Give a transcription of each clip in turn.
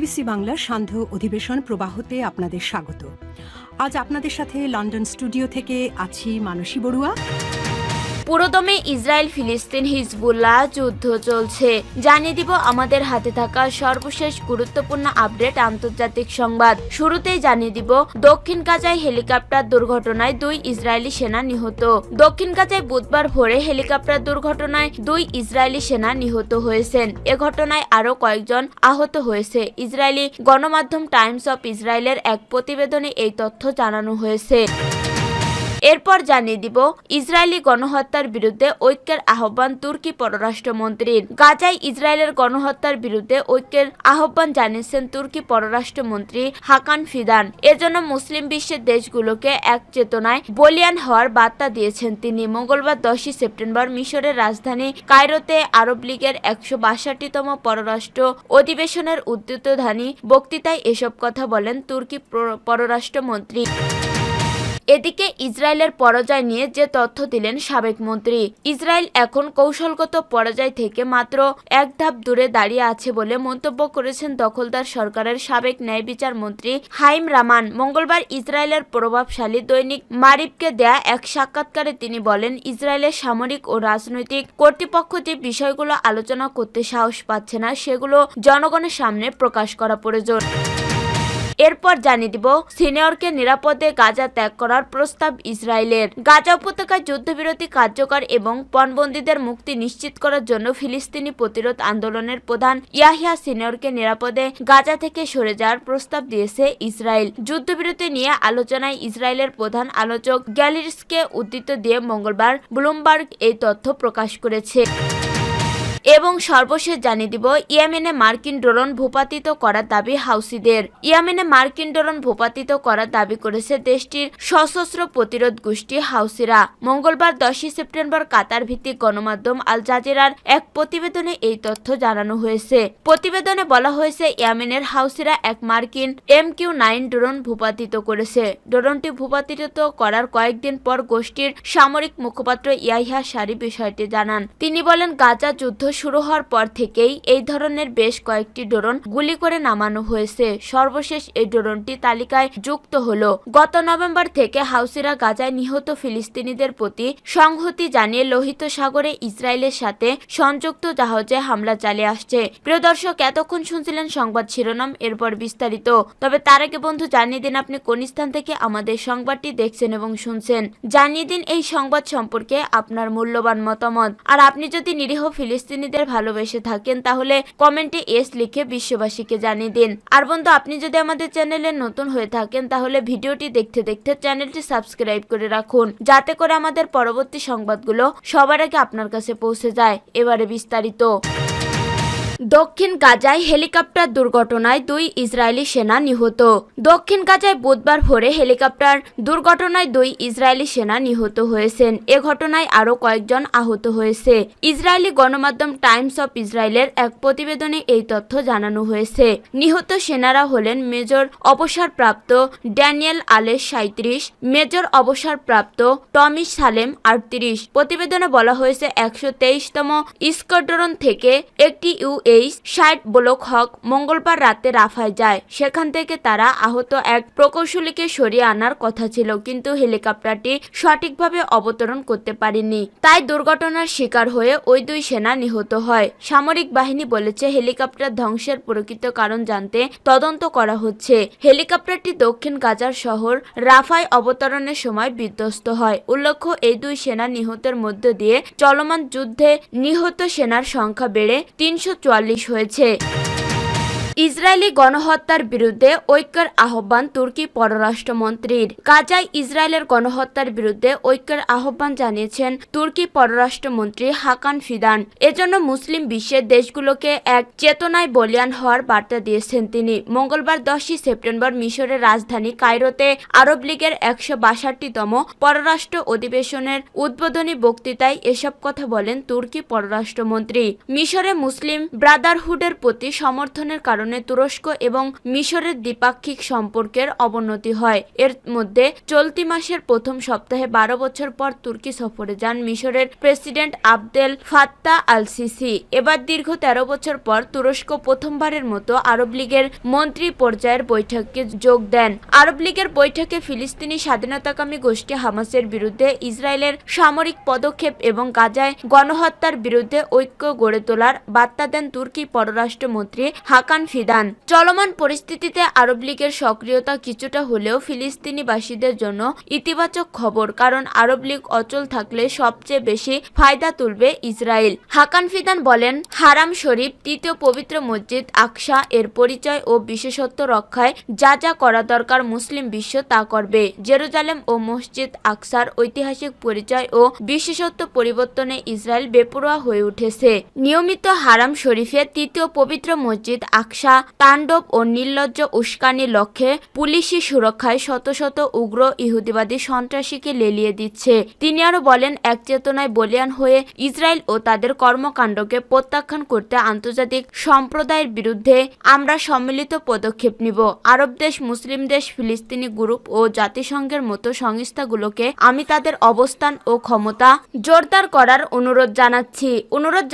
BBC বাংলার সান্ধ্য অধিবেশন প্রবাহতে আপনাদের স্বাগত। আজ আপনাদের সাথে লন্ডন স্টুডিও থেকে আছি মানসী বড়ুয়া। পুরোদমে ইসরায়েল ফিলিস্তিন হিজবুল্লাহ যুদ্ধ চলছে। জানিয়ে দিব আমাদের হাতে থাকা সর্বশেষ গুরুত্বপূর্ণ আপডেট আন্তর্জাতিক সংবাদ। শুরুতেই জানিয়ে দিব দক্ষিণ গাজায় হেলিকপ্টার দুর্ঘটনায় 2 ইসরায়েলি সেনা নিহত। দক্ষিণ গাজায় বুধবার ভোরে হেলিকপ্টার দুর্ঘটনায় 2 ইসরায়েলি সেনা নিহত হয়েছেন। এ ঘটনায় আরও কয়েকজন আহত হয়েছে। ইসরায়েলি গণমাধ্যম টাইমস অফ ইসরায়েলের এক প্রতিবেদনে এই তথ্য জানানো হয়েছে। এরপর জানিয়ে দিব ইসরায়েলি গণহত্যার বিরুদ্ধে ঐক্যের আহ্বান তুর্কি পররাষ্ট্রমন্ত্রীর। গাজায় ইসরায়েলের গণহত্যার বিরুদ্ধে ঐক্যের আহ্বান জানিয়েছেন তুর্কি পররাষ্ট্রমন্ত্রী হাকান ফিদান। এজন্য মুসলিম বিশ্বের দেশগুলোকে এক চেতনায় বলিয়ান হওয়ার বার্তা দিয়েছেন তিনি। মঙ্গলবার 10 সেপ্টেম্বর মিশরের রাজধানী কায়রোতে আরব লীগের 162তম পররাষ্ট্র অধিবেশনের উদ্বোধনী বক্তৃতায় এসব কথা বলেন তুর্কি পররাষ্ট্রমন্ত্রী। এদিকে ইসরায়েলের পরাজয় নিয়ে যে তথ্য দিলেন সাবেক মন্ত্রী। ইসরায়েল এখন কৌশলগত পরাজয় থেকে মাত্র এক ধাপ দূরে দাঁড়িয়ে আছে বলে মন্তব্য করেছেন দখলদার সরকারের সাবেক ন্যায় বিচার মন্ত্রী হাইম রামান। মঙ্গলবার ইসরায়েলের প্রভাবশালী দৈনিক মারিবকে দেয়া এক সাক্ষাৎকারে তিনি বলেন, ইসরায়েলের সামরিক ও রাজনৈতিক কর্তৃপক্ষ যে বিষয়গুলো আলোচনা করতে সাহস পাচ্ছে না সেগুলো জনগণের সামনে প্রকাশ করা প্রয়োজন। এরপর জানিয়ে দিব সিনিয়রকে নিরাপদে গাজা ত্যাগ করার প্রস্তাব ইসরায়েলের। গাজা উপত্যকায় যুদ্ধবিরতি কার্যকর এবং পণবন্দীদের মুক্তি নিশ্চিত করার জন্য ফিলিস্তিনি প্রতিরোধ আন্দোলনের প্রধান ইয়াহিয়া সিনিয়রকে নিরাপদে গাজা থেকে সরে যাওয়ার প্রস্তাব দিয়েছে ইসরায়েল। যুদ্ধবিরতি নিয়ে আলোচনায় ইসরায়েলের প্রধান আলোচক গ্যালিরিসকে উদ্ধৃত দিয়ে মঙ্গলবার ব্লুমবার্গ এই তথ্য প্রকাশ করেছে। এবং সর্বশেষ জানিয়ে দিব ইয়েমেনে মার্কিন ড্রোন ভূপাতিত করার দাবি হাউসিদের। ইয়েমেনে মার্কিন ড্রোন ভূপাতিত করার দাবি করেছে দেশটির সশস্ত্র প্রতিরোধ গোষ্ঠী হাউসিরা। মঙ্গলবার 10 সেপ্টেম্বর কাতার ভিত্তিক গণমাধ্যম আল জাজিরার এক প্রতিবেদনে এই তথ্য জানানো হয়েছে। প্রতিবেদনে বলা হয়েছে ইয়েমেনের হাউসিরা এক মার্কিন MQ-9 ড্রোন ভূপাতিত করেছে। ড্রোনটি ভূপাতিত করার কয়েকদিন পর গোষ্ঠীর সামরিক মুখপাত্র ইয়াহিয়া সারি বিষয়টি জানান। তিনি বলেন, গাজা যুদ্ধ শুরু হওয়ার পর থেকেই এই ধরনের বেশ কয়েকটি ড্রোন গুলি করে নামানো হয়েছে। সর্বশেষ এই ড্রোনটি তালিকায় যুক্ত হলো। গত নভেম্বর থেকে হাউসিরা গাজায় নিহত ফিলিস্তিনিদের প্রতি সংহতি জানিয়ে লোহিত সাগরে ইসরায়েলের সাথে সংযুক্ত জাহাজে হামলা চালিয়ে আসছে। প্রিয় দর্শক, এতক্ষণ শুনছিলেন সংবাদ শিরোনাম, এরপর বিস্তারিত। তবে তার আগে বন্ধু জানিয়ে দিন আপনি কোন স্থান থেকে আমাদের সংবাদটি দেখছেন এবং শুনছেন। জানিয়ে দিন এই সংবাদ সম্পর্কে আপনার মূল্যবান মতামত। আর আপনি যদি নিরীহ ফিলিস্তিনি ভালোবেসে থাকেন তাহলে কমেন্টে এস লিখে বিশ্ববাসীকে জানিয়ে দিন। আর বন্ধু, আপনি যদি আমাদের চ্যানেলে নতুন হয়ে থাকেন তাহলে ভিডিওটি দেখতে দেখতে চ্যানেলটি সাবস্ক্রাইব করে রাখুন, যাতে করে আমাদের পরবর্তী সংবাদগুলো সবার আগে আপনার কাছে পৌঁছে যায়। এবারে বিস্তারিত। দক্ষিণ গাজায় হেলিকপ্টার দুর্ঘটনায় 2 ইসরায়েলি সেনা নিহত। দক্ষিণ গাজায় বুধবার ভোরে হেলিকপ্টার দুর্ঘটনায় 2 ইসরায়েলি সেনা নিহত হয়েছেন। এ ঘটনায় আরও কয়েকজন আহত হয়েছে। ইসরায়েলি গণমাধ্যম টাইমস অফ ইসরায়েলের এক প্রতিবেদনে এই তথ্য জানানো হয়েছে। নিহত সেনারা হলেন মেজর অবসরপ্রাপ্ত ড্যানিয়েল আলেস 37, মেজর অবসরপ্রাপ্ত টমি সালেম 38। প্রতিবেদনে বলা হয়েছে 123তম স্কোয়াড্রন থেকে একটি UH-60 ব্লক হক মঙ্গলবার রাতে রাফায় যায়। সেখান থেকে তারা আহত এক প্রকৌশলীকে সরিয়ে আনার কথা ছিল, কিন্তু হেলিকপ্টারটি সঠিকভাবে অবতরণ করতে পারেনি। তাই দুর্ঘটনার শিকার হয়ে ওই 2 সেনা নিহত হয়। সামরিক বাহিনী বলেছে হেলিকপ্টার ধ্বংসের প্রকৃত কারণ জানতে তদন্ত করা হচ্ছে। হেলিকপ্টারটি দক্ষিণ গাজার শহর রাফায় অবতরণের সময় বিধ্বস্ত হয়। উল্লেখ্য, এই 2 সেনা নিহতের মধ্য দিয়ে চলমান যুদ্ধে নিহত সেনার সংখ্যা বেড়ে 344 হয়েছে। ইসরায়েলি গণহত্যার বিরুদ্ধে ঐক্যের আহ্বান তুর্কি পররাষ্ট্রমন্ত্রীর। গাজায় ইসরায়েলের গণহত্যার বিরুদ্ধে ঐক্যের আহ্বান জানিয়েছেন তুর্কি পররাষ্ট্রমন্ত্রী হাকান ফিদান। এজন্য মুসলিম বিশ্বের দেশগুলোকে এক চেতনায় বলিয়ান হওয়ার বার্তা দিয়েছেন তিনি। মঙ্গলবার 10 সেপ্টেম্বর মিশরের রাজধানী কায়রোতে আরব লীগের 162তম পররাষ্ট্র অধিবেশনের উদ্বোধনী বক্তৃতায় এসব কথা বলেন তুর্কি পররাষ্ট্রমন্ত্রী। মিশরে মুসলিম ব্রাদারহুডের প্রতি সমর্থনের কারণে কারণে তুরস্ক এবং মিশরের দ্বিপাক্ষিক সম্পর্কের অবনতি হয়। এর মধ্যে চলতি মাসের প্রথম সপ্তাহে 12 বছর পর তুর্কি সফরে যান মিশরের president Abdel Fattah al CC. এবার দীর্ঘ 13 বছর পর তুরস্ক প্রথমবারের মতো আরব লীগের মন্ত্রী পর্যায়ের বৈঠকে যোগ দেন। আরব লীগের বৈঠকে ফিলিস্তিনি স্বাধীনতাকামী গোষ্ঠী হামাসের বিরুদ্ধে ইসরায়েলের সামরিক পদক্ষেপ এবং গাজায় গণহত্যার বিরুদ্ধে ঐক্য গড়ে তোলার বার্তা দেন তুর্কি পররাষ্ট্রমন্ত্রী হাকান ফিদান। চলমান পরিস্থিতিতে আরব লীগের সক্রিয়তা কিছুটা হলেও ফিলিস্তিনিবাসীদের জন্য ইতিবাচক খবর, কারণ আরব লীগ অচল থাকলে সবচেয়ে বেশি ফায়দা তুলবে ইসরায়েল। হাকান ফিদান বলেন, হারাম শরীফ, তৃতীয় পবিত্র মসজিদ আকসা এর পরিচয় ও বিশেষত্ব রক্ষায় যা যা করা দরকার মুসলিম বিশ্ব তা করবে। জেরুজালেম ও মসজিদ আকসার ঐতিহাসিক পরিচয় ও বিশেষত্ব পরিবর্তনে ইসরায়েল বেপরোয়া হয়ে উঠেছে। নিয়মিত হারাম শরীফের তৃতীয় পবিত্র মসজিদ আকসা তাণ্ডব ও নির্লজ্জ উস্কানির লক্ষ্যে পুলিশি সুরক্ষায় শত শত উগ্র ইহুদিবাদী সন্ত্রাসীকে লেলিয়ে দিচ্ছে। তিনি আরো বলেন, এক চেতনায় বলিয়ান হয়ে ইসরায়েল ও তাদের কর্মকাণ্ডকে প্রত্যাখ্যান করতে আন্তর্জাতিক সম্প্রদায়ের বিরুদ্ধে আমরা সম্মিলিত পদক্ষেপ নিব। আরব দেশ, মুসলিম দেশ, ফিলিস্তিনি গ্রুপ ও জাতিসংঘের মতো সংস্থাগুলোকে আমি তাদের অবস্থান ও ক্ষমতা জোরদার করার অনুরোধ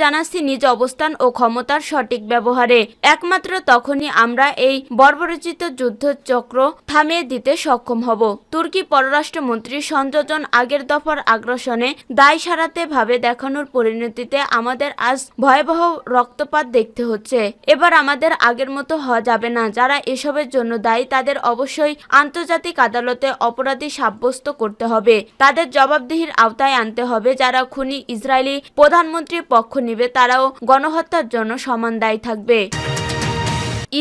জানাচ্ছি নিজ অবস্থান ও ক্ষমতার সঠিক ব্যবহারে। একমাত্র তখনই আমরা এই বর্বরচিত যুদ্ধচক্র থামিয়ে দিতে সক্ষম হব। তুর্কি পররাষ্ট্রমন্ত্রী সংযোজন আগের দফার আগ্রাসনে দায় সারাতে ভাবে দেখানোর পরিণতিতে আমাদের আজ ভয়াবহ রক্তপাত দেখতে হচ্ছে। এবার আমাদের আগের মতো হওয়া যাবে না। যারা এসবের জন্য দায়ী তাদের অবশ্যই আন্তর্জাতিক আদালতে অপরাধী সাব্যস্ত করতে হবে। তাদের জবাবদিহির আওতায় আনতে হবে। যারা খুনি ইসরায়েলি প্রধানমন্ত্রীর পক্ষ নেবে তারাও গণহত্যার জন্য সমান দায়ী থাকবে।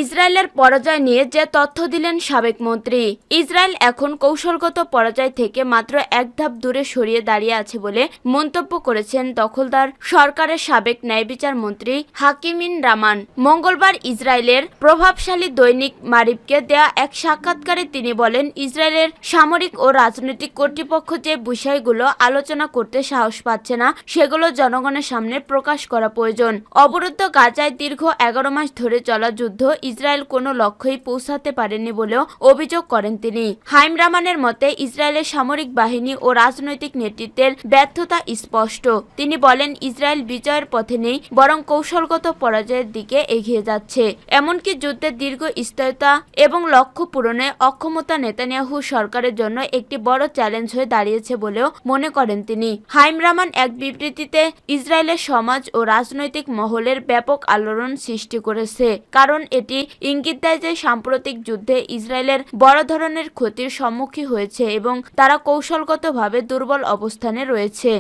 ইসরায়েলের পরাজয় নিয়ে যে তথ্য দিলেন সাবেক মন্ত্রী। ইসরায়েল এখন কৌশলগত পরাজয় থেকে মাত্র এক ধাপ দূরে সরিয়ে দাঁড়িয়ে আছে বলে মন্তব্য করেছেন দখলদার সরকারের সাবেক ন্যায়বিচার মন্ত্রী হাকিমিন রামান। মঙ্গলবার ইসরায়েলের প্রভাবশালী দৈনিক মারিবকে দেয়া এক সাক্ষাৎকারে তিনি বলেন, ইসরায়েলের সামরিক ও রাজনৈতিক কর্তৃপক্ষ যে বিষয়গুলো আলোচনা করতে সাহস পাচ্ছে না সেগুলো জনগণের সামনে প্রকাশ করা প্রয়োজন। অবরুদ্ধ গাজায় দীর্ঘ 11 মাস ধরে চলা যুদ্ধ ইসরায়েল কোনো লক্ষ্যেই পৌঁছাতে পারেনি বলেও অভিযোগ করেন তিনি। হাইম রামানের মতে, ইসরায়েলের সামরিক বাহিনী ও রাজনৈতিক নেতৃত্বের ব্যর্থতা স্পষ্ট। তিনি বলেন, ইসরায়েল বিজয়ের পথে নেই, বরং কৌশলগত পরাজয়ের দিকে এগিয়ে যাচ্ছে। এমনকি যুদ্ধের দীর্ঘ স্থিরতা এবং লক্ষ্য পূরণে অক্ষমতা নেতানিয়াহু সরকারের জন্য একটি বড় চ্যালেঞ্জ হয়ে দাঁড়িয়েছে বলেও মনে করেন তিনি। হাইম রামান এক বিবৃতিতে ইসরায়েলের সমাজ ও রাজনৈতিক মহলের ব্যাপক আলোড়ন সৃষ্টি করেছে, কারণ এটি ইঙ্গিত দেয় যে সাম্প্রতিক যুদ্ধে ইসরায়েলের বড় ধরনের ক্ষতির সম্মুখীন হয়েছে এবং তারা কৌশলগতভাবে দুর্বল অবস্থানে রয়েছে।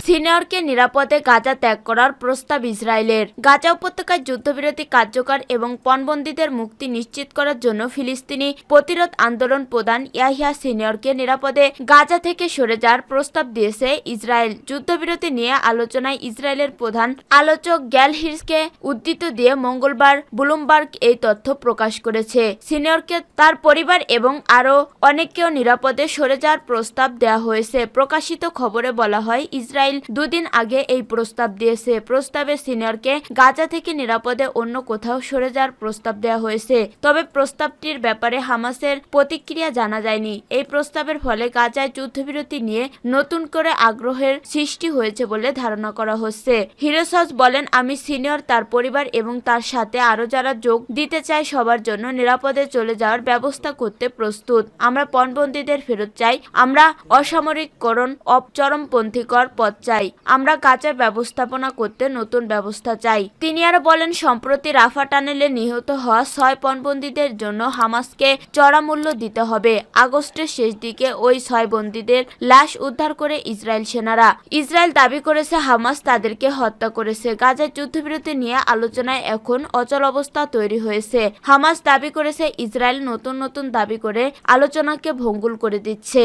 সিনিয়রকে নিরাপদে গাজা ত্যাগ করার প্রস্তাব ইসরায়েলের। গাজা উপত্যকায় যুদ্ধবিরতি কার্যকর এবং পণবন্দীদের মুক্তি নিশ্চিত করার জন্য ফিলিস্তিনি প্রতিরোধ আন্দোলন প্রধান ইয়াহিয়া সিনিয়রকে নিরাপদে গাজা থেকে সরে যাওয়ার প্রস্তাব দিয়েছে ইসরায়েল। যুদ্ধবিরতি নিয়ে আলোচনায় ইসরায়েলের প্রধান আলোচক গ্যাল হিরসকে উদ্ধৃত দিয়ে মঙ্গলবার ব্লুমবার্গ এই তথ্য প্রকাশ করেছে। সিনিয়রকে, তার পরিবার এবং আরও অনেককেও নিরাপদে সরে যাওয়ার প্রস্তাব দেওয়া হয়েছে। প্রকাশিত খবরে বলা হয়, ইসরায়েল দুদিন আগে এই প্রস্তাব দিয়েছে। প্রস্তাবে সিনিয়রকে গাজা থেকে নিরাপদে অন্য কোথাও সরে যাওয়ার প্রস্তাব দেওয়া হয়েছে। তবে প্রস্তাবটির ব্যাপারে হামাসের প্রতিক্রিয়া জানা যায়নি। এই প্রস্তাবের ফলে গাজায় যুদ্ধবিরতি নিয়ে নতুন করে আগ্রহের সৃষ্টি হয়েছে বলে ধারণা করা হচ্ছে। হিরোসস বলেন, আমি সিনিয়র, তার পরিবার এবং তার সাথে আরো যারা যোগ দিতে চায় সবার জন্য নিরাপদে চলে যাওয়ার ব্যবস্থা করতে প্রস্তুত। আমরা পণবন্দীদের ফেরত চাই। আমরা অসামরিককরণ চরমপন্থীকর পথ চাই। আমরা গাজা ব্যবস্থাপনা করতে নতুন ব্যবস্থা চাই। তিনি আরো বলেন, সম্প্রতি রাফা টানেলে নিহত হওয়া 6 পণবন্দীদের জন্য হামাসকে চড়া মূল্য দিতে হবে। আগস্টের শেষ দিকে ওই 6 বন্দীদের লাশ উদ্ধার করে ইসরায়েল সেনারা। ইসরায়েল দাবি করেছে হামাস তাদেরকে হত্যা করেছে। গাজায় যুদ্ধবিরতি নিয়ে আলোচনায় এখন অচল অবস্থা তৈরি হয়েছে। হামাস দাবি করেছে ইসরায়েল নতুন দাবি করে আলোচনাকে ভঙ্গুর করে দিচ্ছে।